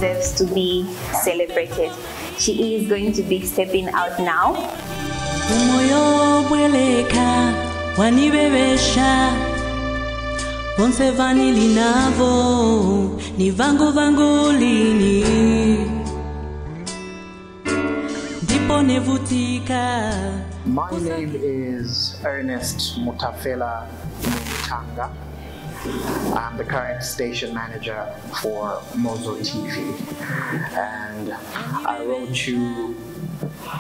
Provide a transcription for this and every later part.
deserves to be celebrated. She is going to be stepping out now. My name is Ernest Mutafela Mutanga. I'm the current station manager for Mozo TV, and I wrote you,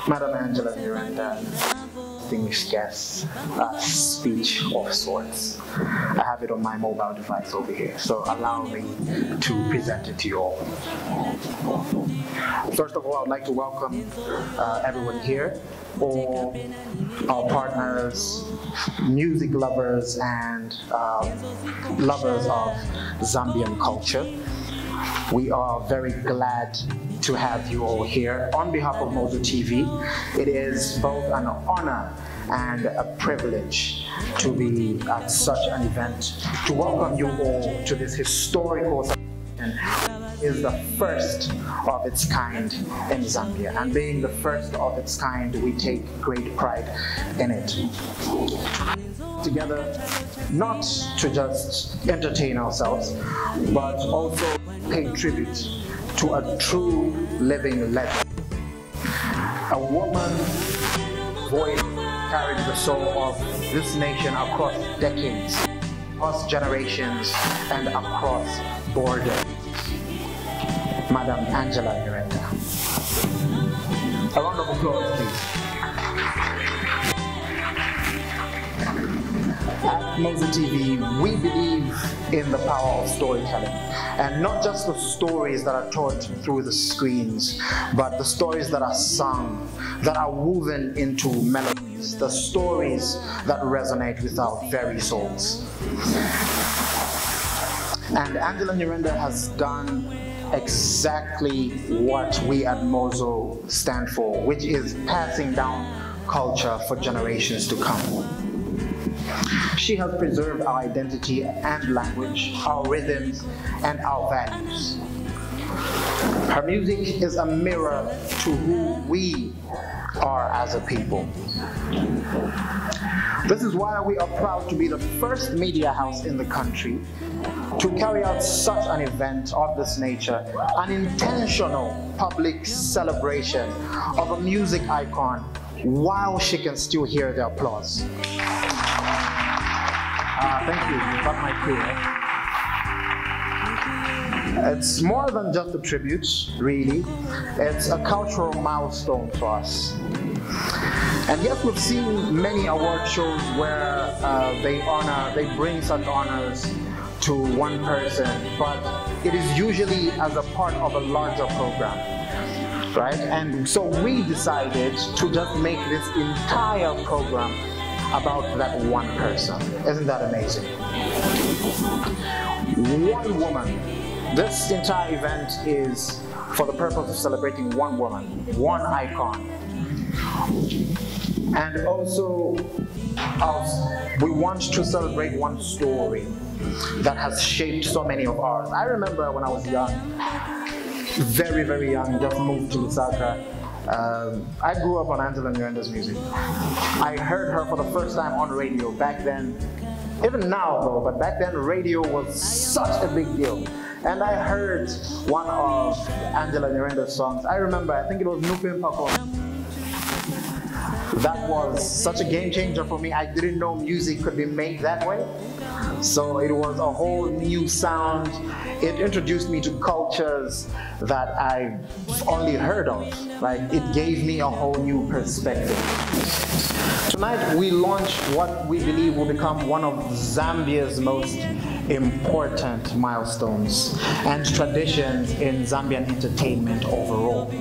Madam Angela Nyirenda, distinguished guest, a speech of sorts. I have it on my mobile device over here, so allow me to present it to you all. First of all, I'd like to welcome everyone here, all our partners, music lovers, and lovers of Zambian culture. We are very glad to have you all here. On behalf of Mozo TV, it is both an honor and a privilege to be at such an event, to welcome you all to this historical celebration. Is the first of its kind in Zambia, and being the first of its kind, we take great pride in it. Together, not to just entertain ourselves, but also pay tribute to a true living legend. A woman voice carried the soul of this nation across decades, across generations, and across borders. Madam Angela Nyirenda. A round of applause, please. At Mozo TV, we believe in the power of storytelling, and not just the stories that are told through the screens, but the stories that are sung, that are woven into melodies, the stories that resonate with our very souls. And Angela Nyirenda has done exactly what we at Mozo stand for, which is passing down culture for generations to come. She has preserved our identity and language, our rhythms, and our values. Her music is a mirror to who we are as a people. This is why we are proud to be the first media house in the country to carry out such an event of this nature, an intentional public celebration of a music icon while she can still hear the applause. Thank you, you've got my cue. It's more than just a tribute, really. It's a cultural milestone for us. And yes, we've seen many award shows where they bring such honors to one person, but it is usually as a part of a larger program, right? And so we decided to just make this entire program about that one person. Isn't that amazing? One woman. This entire event is for the purpose of celebrating one woman, one icon. And also, we want to celebrate one story that has shaped so many of ours. I remember when I was young, very, very young, just moved to Lusaka. I grew up on Angela Nyirenda's music. I heard her for the first time on radio back then. Even now though, but back then radio was such a big deal. And I heard one of Angela Nyirenda's songs. I remember, I think it was Nupe Mpako. That was such a game changer for me. I didn't know music could be made that way. So it was a whole new sound. It introduced me to cultures that I only heard of. Like, it gave me a whole new perspective. Tonight we launch what we believe will become one of Zambia's most important milestones and traditions in Zambian entertainment overall.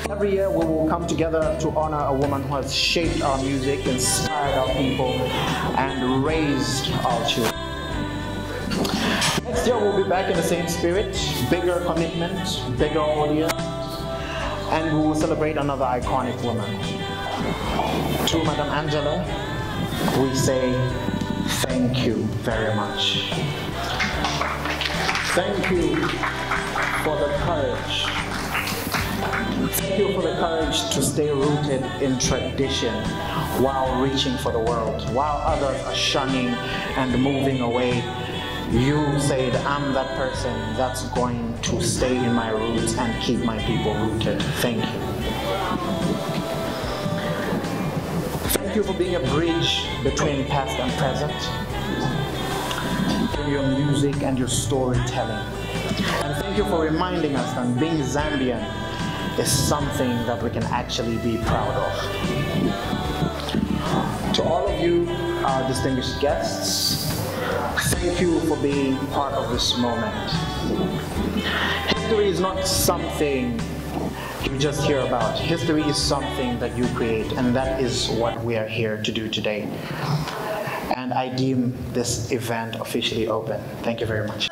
Every year we will come together to honor a woman who has shaped our music, inspired our people, and raised our children. Next year we'll be back in the same spirit, bigger commitment, bigger audience, and we will celebrate another iconic woman. To Madam Angela, we say thank you very much. Thank you for the courage. Thank you for the courage to stay rooted in tradition while reaching for the world. While others are shunning and moving away, you said, I'm that person that's going to stay in my roots and keep my people rooted. Thank you. Thank you for being a bridge between past and present, in your music and your storytelling. And thank you for reminding us that being Zambian is something that we can actually be proud of. To all of you, our distinguished guests, thank you for being part of this moment. History is not something you just hear about. History is something that you create, and that is what we are here to do today. And I deem this event officially open. Thank you very much.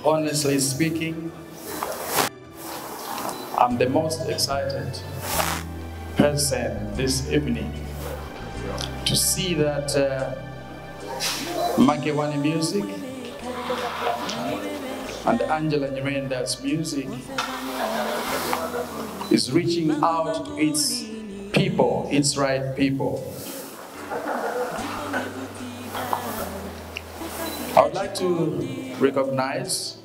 Honestly speaking, I'm the most excited person this evening to see that Makewani music and Angela Nyerenda's music is reaching out to its people, its right people. I would like to recognize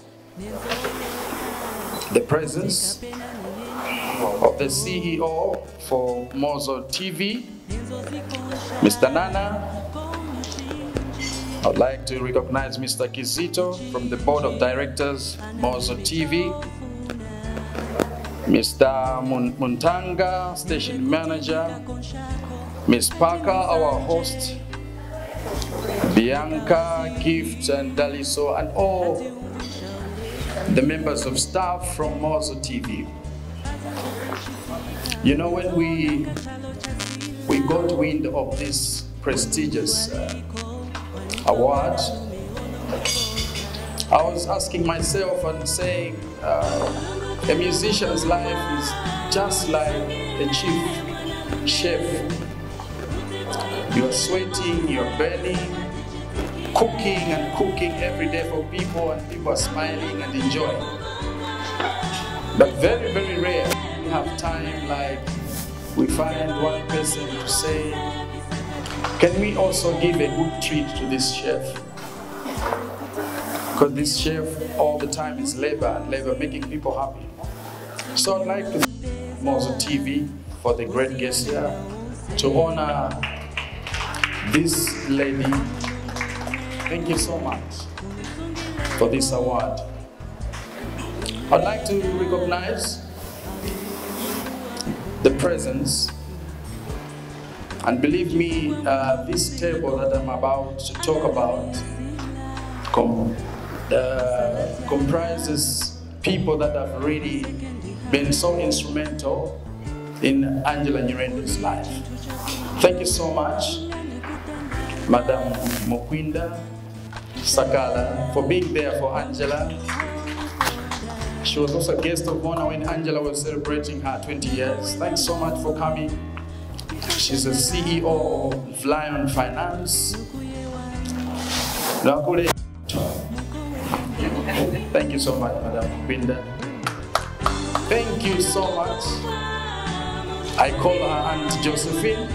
the presence of the CEO for Mozo TV, Mr. Nana. I would like to recognize Mr. Kizito from the Board of Directors, Mozo TV, Mr. Muntanga, Station Manager, Miss Parker, our host, Bianca, Gift, and Daliso, and all the members of staff from Mozo TV. You know, when we got wind of this prestigious award, I was asking myself and saying, a musician's life is just like a chief chef. You're sweating, you're burning, cooking and cooking every day for people, and people are smiling and enjoying. But very, very rare we have time like we find one person to say, can we also give a good treat to this chef? Because this chef all the time is labor and labor, making people happy. So I'd like to thank Mozo TV for the great guest here, to honor this lady. Thank you so much for this award. I'd like to recognize the presence, and believe me, this table that I'm about to talk about comprises people that have really been so instrumental in Angela Nyirenda's life. Thank you so much, Madam Mokwinda Sakala, for being there for Angela. She was also a guest of honor when Angela was celebrating her 20 years. Thanks so much for coming. She's the CEO of Lion Finance. Thank you so much, Madam Mokwinda. Thank you so much. I call her Aunt Josephine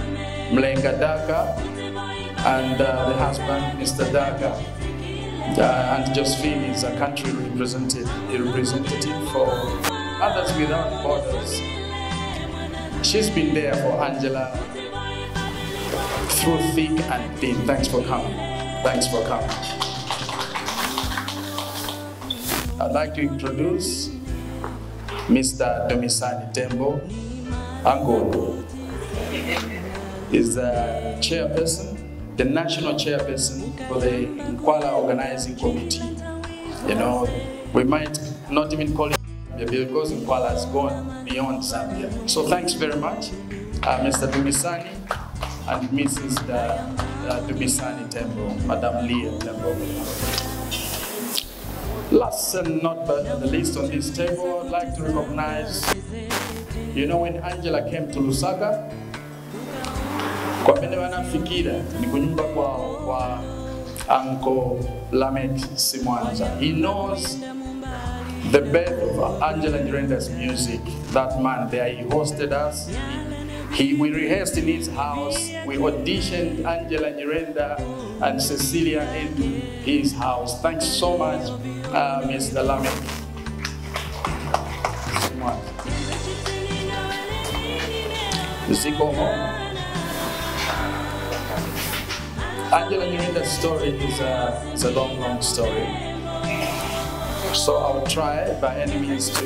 Mlenga Daka, and the husband, Mr. Daka. Aunt Josephine is a country representative for Others Without Borders. She's been there for Angela through thick and thin. Thanks for coming. Thanks for coming. I'd like to introduce Mr. Domisani Tembo. Angodo is the chairperson, the national chairperson for the Nkwala Organizing Committee. You know, we might not even call it Zambia because Nkwala has gone beyond Zambia. So thanks very much, Mr. Domisani and Mrs. Domisani Tembo, Madam Leah Tembo. Last and not but the least on this table, I'd like to recognize, you know, when Angela came to Lusaka, kwa mene wanafikira ni kunyumba kwa Uncle Lamek Simwanza. He knows the birth of Angela Nyirenda's music. That man there, he hosted us. We rehearsed in his house. We auditioned Angela Nyirenda and Cecilia in his house. Thanks so much, Mr. Lamek. Zikomo. Angela Nyirenda's story is a long, long story. So I will try by any means to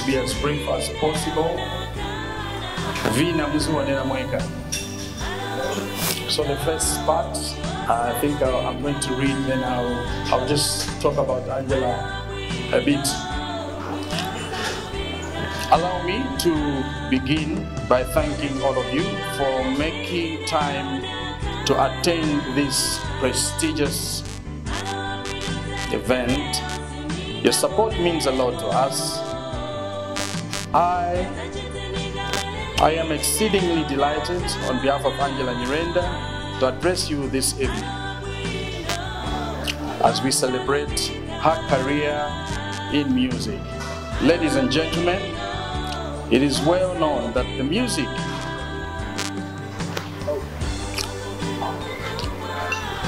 be as brief as possible. So the first part, I think I'm going to read, then I'll just talk about Angela a bit. Allow me to begin by thanking all of you for making time to attend this prestigious event. Your support means a lot to us. I am exceedingly delighted on behalf of Angela Nyirenda to address you this evening as we celebrate her career in music. Ladies and gentlemen, it is well known that the music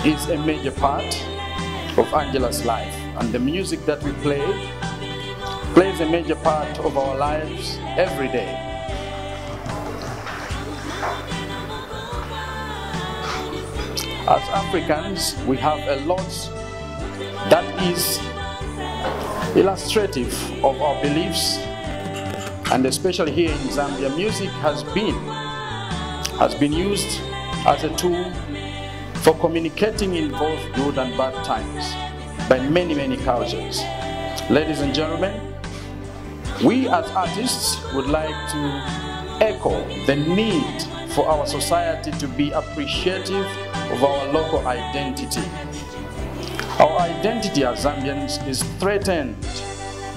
is a major part of Angela's life, and the music that we play plays a major part of our lives every day. As Africans, we have a lot that is illustrative of our beliefs, and especially here in Zambia, music has been has been used as a tool for communicating in both good and bad times by many, many cultures. Ladies and gentlemen, we as artists would like to echo the need for our society to be appreciative of our local identity. Our identity as Zambians is threatened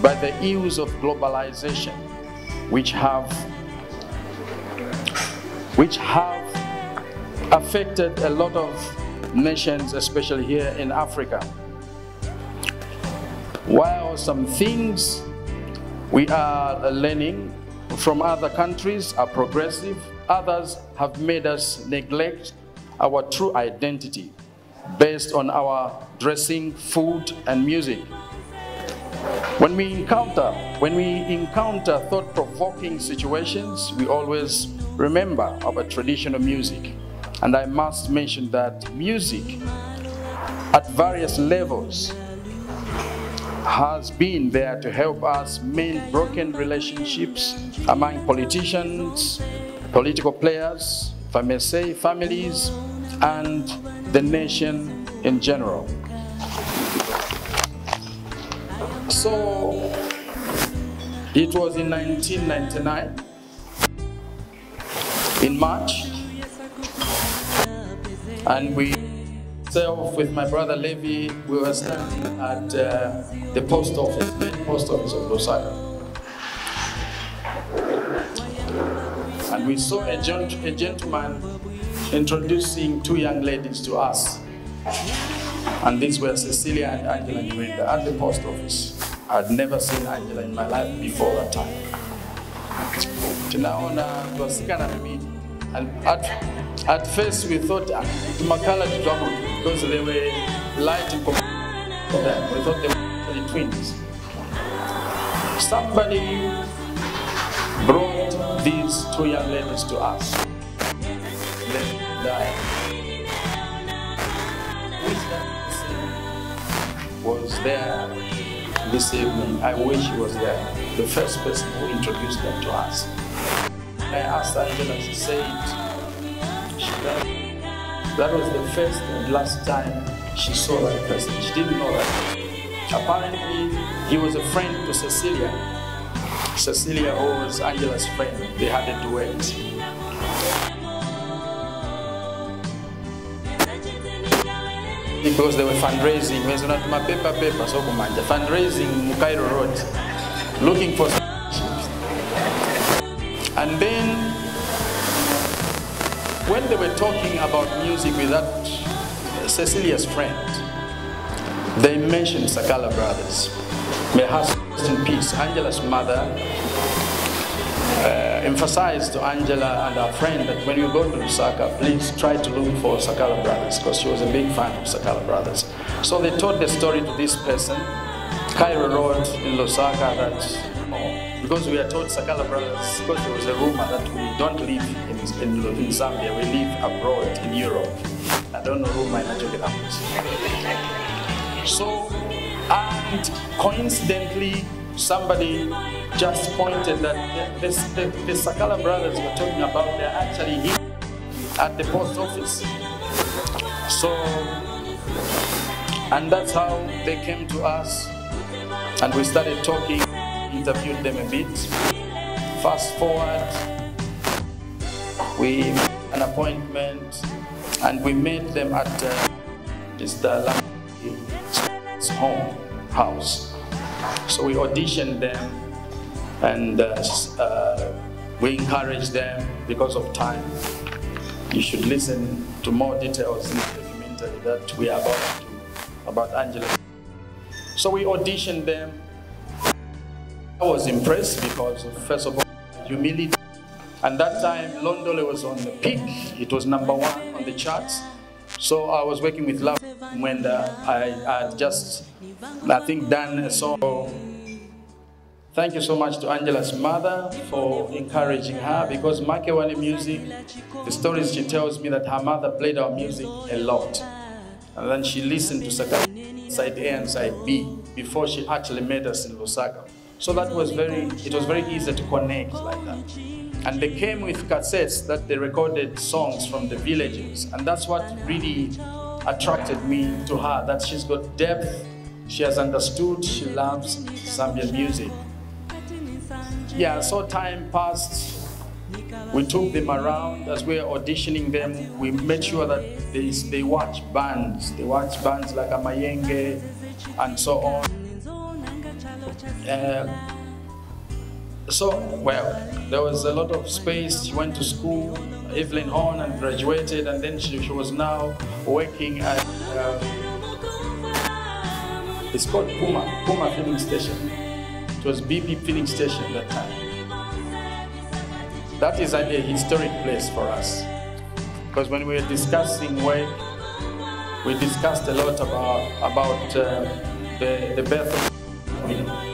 by the ills of globalization, which have affected a lot of nations, especially here in Africa. While some things we are learning from other countries are progressive, others have made us neglect our true identity based on our dressing, food, and music. When we encounter thought-provoking situations, we always remember our traditional music. And I must mention that music at various levels has been there to help us mend broken relationships among politicians, political players, if I may say, families, and the nation in general. So it was in 1999, in March, and with my brother Levi, we were standing at the post office, main post office of Lusaka. And we saw a gentleman introducing two young ladies to us. And these were Cecilia and Angela Nyirenda at the post office. I'd never seen Angela in my life before that time. And at first we thought Makala to trouble because they were light in comparison to them. We thought they were actually twins. Somebody brought these two young ladies to us. They died. Was there this evening. I wish he was there. The first person who introduced them to us. I asked Angela, she said that was the first and last time she saw that person. She didn't know that. Apparently, he was a friend to Cecilia. Cecilia was Angela's friend. They had a duet. Because they were fundraising, fundraising Mukairo Road, looking for scholarships. And then, when they were talking about music with that Cecilia's friend, they mentioned Sakala Brothers. May her rest in peace. Angela's mother emphasized to Angela and her friend that when you go to Lusaka, please try to look for Sakala Brothers, because she was a big fan of Sakala Brothers. So they told the story to this person, Cairo Road in Lusaka, that because we are told Sakala Brothers, because there was a rumor that we don't live in Zambia, we live abroad in Europe. I don't know who my Najoke happens. So, and coincidentally, somebody just pointed that the Sakala Brothers were talking about, they're actually here at the post office. So, and that's how they came to us, and we started talking, interviewed them a bit. Fast forward, we made an appointment, and we met them at Mr. Lam's house. So we auditioned them, and we encouraged them because of time. You should listen to more details in the documentary that we are about to do about Angela. So we auditioned them. I was impressed because of, first of all, humility. And that time, Londole was on the peak. It was #1 on the charts. So I was working with Love Mwenda. I had just, I think, done a song. Thank you so much to Angela's mother for encouraging her, because Makewani music, the stories she tells me that her mother played our music a lot. And then she listened to Sakala side A and side B before she actually met us in Lusaka. So that was it was very easy to connect like that. And they came with cassettes that they recorded songs from the villages. And that's what really attracted me to her, that she's got depth, she has understood, she loves Zambian music. Yeah, so time passed. We took them around as we were auditioning them. We made sure that they watch bands. They watch bands like Amayenge and so on. There was a lot of space. She went to school, Evelyn Horn, and graduated, and then she was now working at, it's called Puma filling station. It was BP filling station at that time. That is a historic place for us, because when we were discussing work, we discussed a lot about the birth of Amino.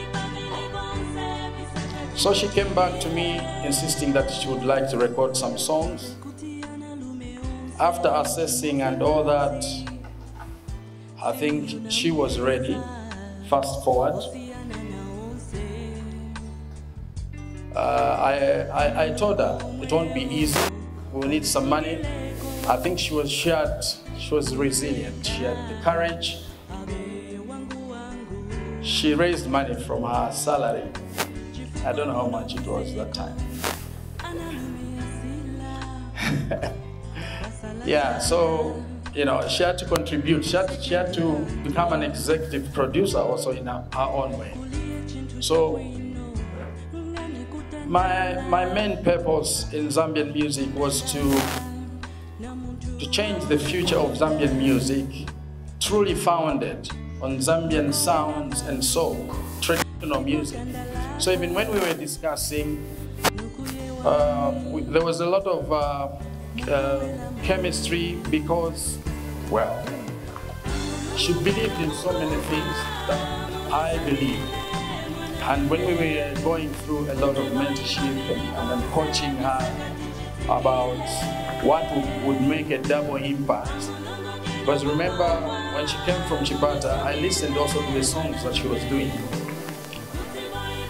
So she came back to me insisting that she would like to record some songs. After assessing and all that, I think she was ready. Fast forward. I told her it won't be easy. We'll need some money. I think she was resilient. She had the courage. She raised money from her salary. I don't know how much it was that time. Yeah, so, you know, she had to contribute. She had to become an executive producer also in her own way. So, my main purpose in Zambian music was to change the future of Zambian music, truly founded on Zambian sounds and soul, traditional music. So even when we were discussing, there was a lot of chemistry because, well, she believed in so many things that I believe. And when we were going through a lot of mentorship and coaching her about what would make a double impact. Because remember, when she came from Chibata, I listened also to the songs that she was doing.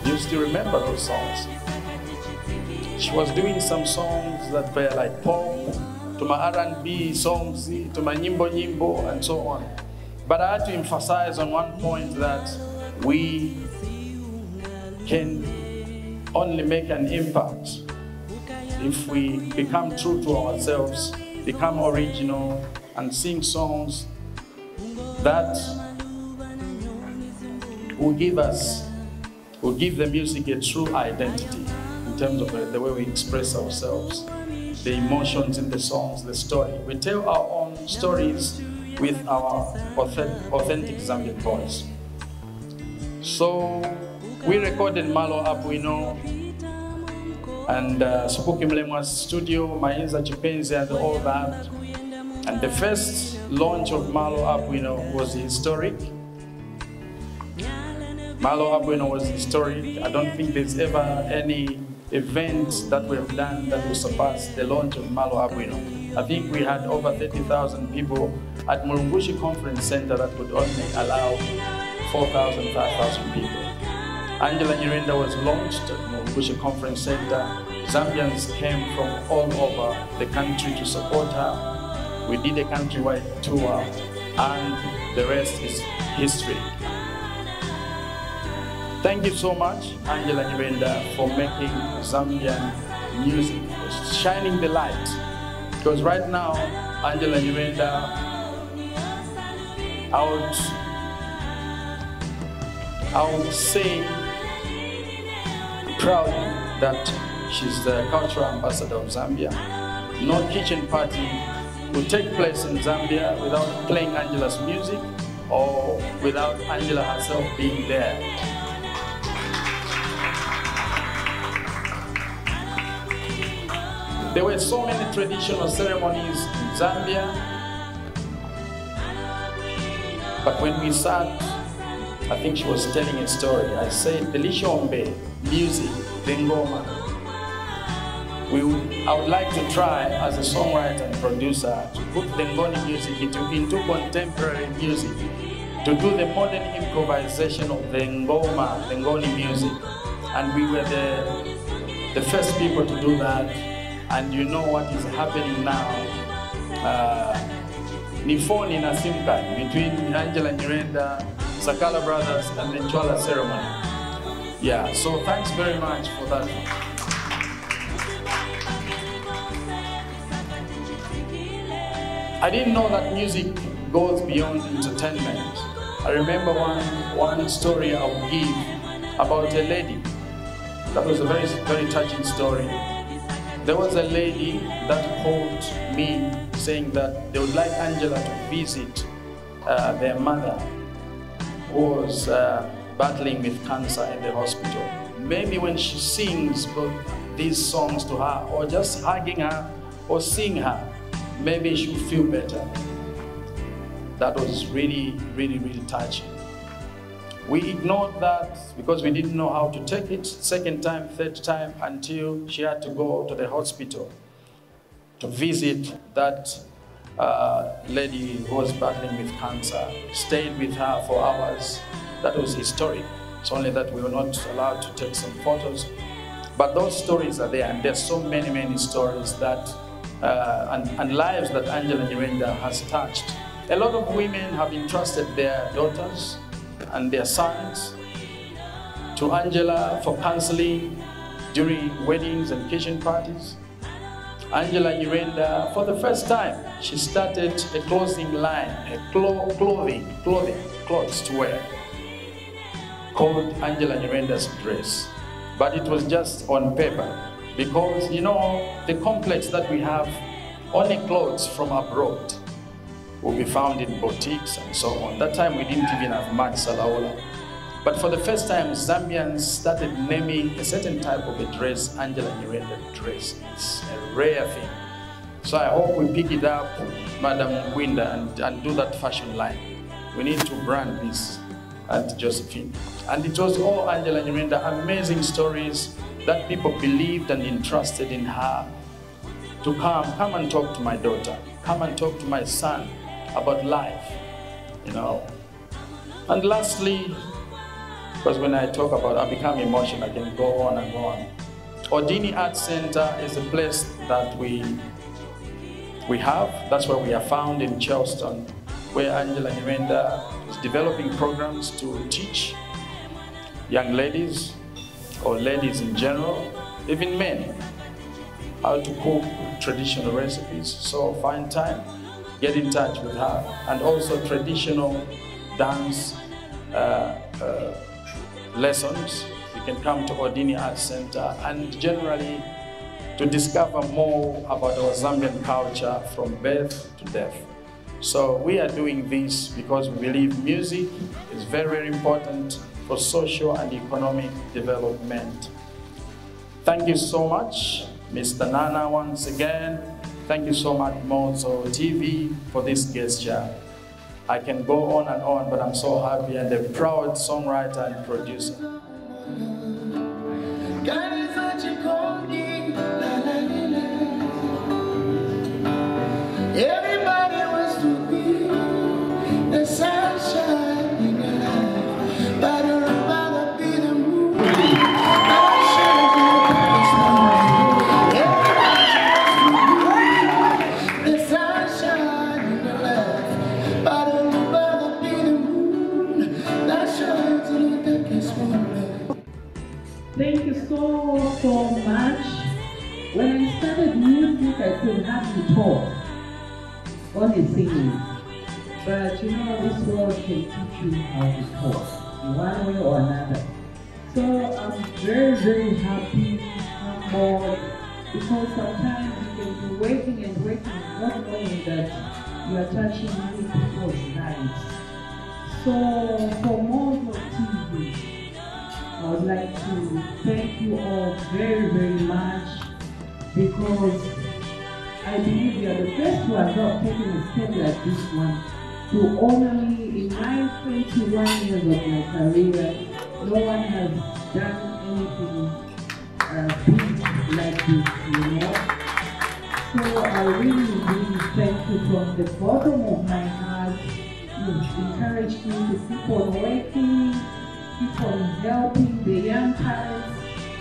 You still remember those songs? She was doing some songs that were like pop, to my R&B songs, to my nyimbo, and so on. But I had to emphasize on one point that we can only make an impact if we become true to ourselves, become original, and sing songs that will give the music a true identity in terms of the way we express ourselves, the emotions in the songs, the story. We tell our own stories with our authentic Zambian voice. So we recorded Malo Abuino and Sukuki Mlemwa's studio, Mainza Chipenzi and all that. And the first launch of Malo Abuino was historic. Malo Abuino was historic. I don't think there's ever any event that we have done that will surpass the launch of Malo Abuino. I think we had over 30,000 people at Murungushi Conference Center that could only allow 4,000, 5,000 people. Angela Nyirenda was launched at Murungushi Conference Center. Zambians came from all over the country to support her. We did a countrywide tour, and the rest is history. Thank you so much, Angela Nyirenda, for making Zambian music, for shining the light. Because right now, Angela Nyirenda, I would say proudly that she's the cultural ambassador of Zambia. No kitchen party would take place in Zambia without playing Angela's music or without Angela herself being there. There were so many traditional ceremonies in Zambia, but when we sat, I think she was telling a story. I said, the Lishombe music, the ngoma. I would like to try as a songwriter and producer to put the Ngoni music into contemporary music, to do the modern improvisation of the ngoma, the Ngoni music. And we were the first people to do that, and you know what is happening now. Ni phone in a SIM card between Angela Nyirenda, Sakala Brothers, and the Nchola ceremony. Yeah, so thanks very much for that. I didn't know that music goes beyond entertainment. I remember one story I would give about a lady. That was a very, very touching story. There was a lady that called me saying that they would like Angela to visit their mother who was battling with cancer in the hospital. Maybe when she sings these songs to her, or just hugging her or seeing her, maybe she would feel better. That was really, really, really touching. We ignored that because we didn't know how to take it, second time, third time, until she had to go to the hospital to visit that lady who was battling with cancer. Stayed with her for hours. That was historic. It's only that we were not allowed to take some photos. But those stories are there, and there's so many, many stories that, and lives that Angela Nyirenda has touched. A lot of women have entrusted their daughters and their sons to Angela for counseling during weddings and kitchen parties. Angela Nyirenda, for the first time, she started a clothing line, a clothes to wear, called Angela Nyirenda's Dress. But it was just on paper, because you know, the complex that we have, only clothes from abroad will be found in boutiques and so on. That time we didn't even have much Salaola. But for the first time, Zambians started naming a certain type of a dress, Angela Nyirenda dress. It's a rare thing. So I hope we pick it up, Madam Gwinda, and do that fashion line. We need to brand this at Josephine. And it was all Angela Nyirenda, amazing stories that people believed and entrusted in her to come and talk to my daughter, come and talk to my son about life, you know. And lastly, because when I talk about, I become emotional, I can go on and go on. Ordini Arts Center is a place that we have. That's where we are found in Charleston, where Angela Nyirenda is developing programs to teach young ladies, or ladies in general, even men, how to cook traditional recipes. So find time, get in touch with her. And also traditional dance lessons. You can come to Ordini Arts Center, and generally to discover more about our Zambian culture from birth to death. So we are doing this because we believe music is very, very important for social and economic development. Thank you so much, Mr. Nana, once again. Thank you so much, Mozo TV, for this gesture. I can go on and on, but I'm so happy and a proud songwriter and producer. Everybody wants to be the sunshine in your life, but I'd rather be the moon that shines in the sunshine in your life, but I'd rather be the moon that shines in the darkest moment. Thank you so much. When I started music, I could hardly talk, only singing. But you know, this world can teach you how to talk in one way or another. So I'm very, very happy, humbled, because sometimes you can be waiting and waiting, not knowing that you are touching many people's lives. So for Mozo TV, I would like to thank you all very, very much, because I believe you are the first one not taking a step like this one to honor me in my 21 years of my career. No one has done anything big like this, you know. So I really, really thank you from the bottom of my heart. You've encouraged me to keep on working, keep on helping the young talents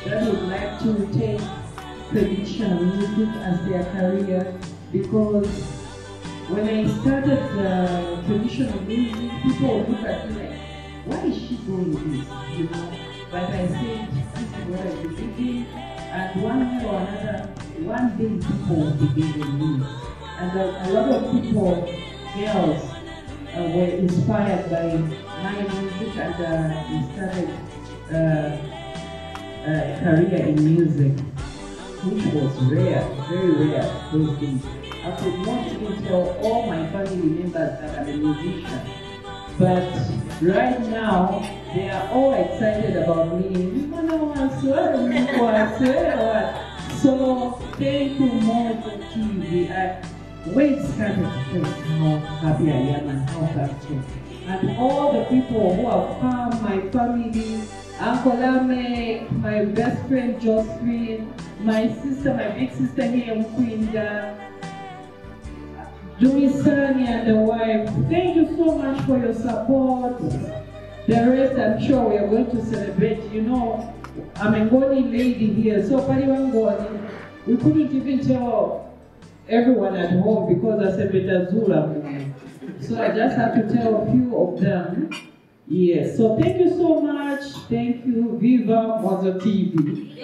that would like to take traditional music as their career, because when I started traditional music, people would look at me like, why is she doing this? You know? But I said, this is what I believe in, and one way or another, one day people will believe in me. And a lot of people, girls, were inspired by my music, and we started a career in music, which was rare, very rare those days. I could not even tell all my family members that I'm a musician. But right now, they are all excited about me. So thank you, Mozo TV. Words can't express how happy I am and how thankful. And all the people who have come, my family, Uncle Ame, my best friend Josephine, my sister, my big sister here, Mkwinda, Dumisani and the wife. Thank you so much for your support. The rest, I'm sure we are going to celebrate. You know, I'm a Ngoni lady here, so Pariwangoni, we couldn't even tell everyone at home because I said Betazula. So I just have to tell a few of them. Yes, so thank you so much. Thank you. Viva Mozo TV.